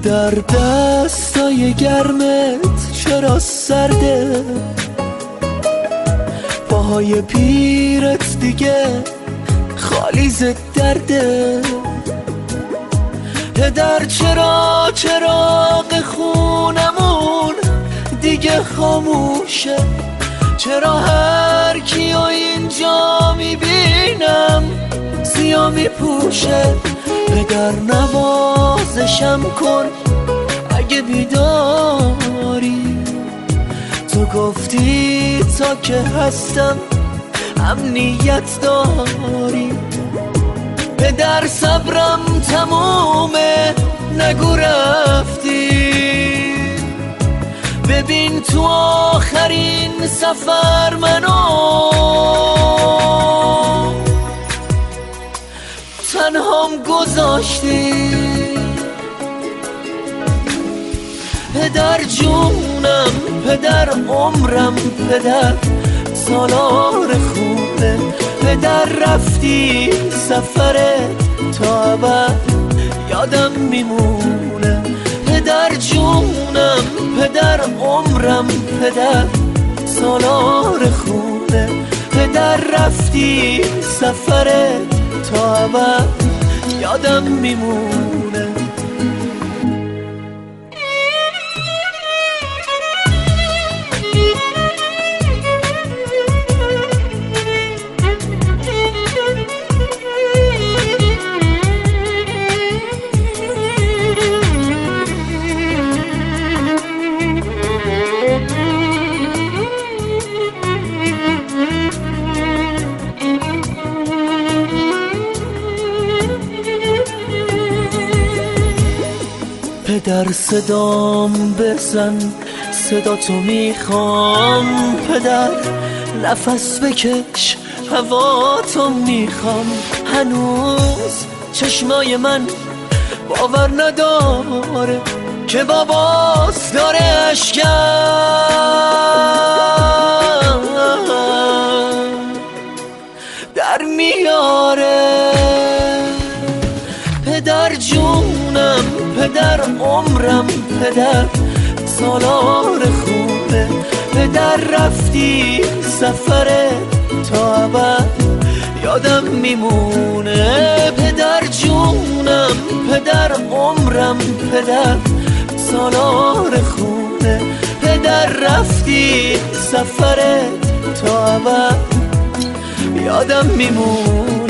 در دستای گرمت چرا سرده؟ پاهای پیرت دیگه خالی ز درده. پدر چرا چراغ خونمون دیگه خاموشه؟ چرا هر کیو اینجا میبینم سیاه میپوشه؟ پدر نوازشم کن اگه بیداری، تو گفتی تا که هستم امنیت داری. پدر صبرم تمومه نگو رفتی، ببین تو آخرین سفر منو تنهام گذاشتی. پدر جونم، پدر عمرم، پدر سالار خوبه. پدر رفتی سفرت تا ابد یادم میمونه. پدر جونم، پدر عمرم، پدر سالار خوبه. پدر رفتی سفرت تا ابد یادم میمونه. پدر صدام بزن، صدا تو میخوام. پدر نفس بکش، هوا تو میخوام. هنوز چشمای من باور نداره که باباست داره اشکم در میاره. پدر جونم، پدر عمرم، پدر سالار خوبه. پدر رفتی سفرت تا ابد یادم میمونه. پدر جونم، پدر عمرم، پدر سالار خوبه. پدر رفتی سفرت تا ابد یادم میمونه.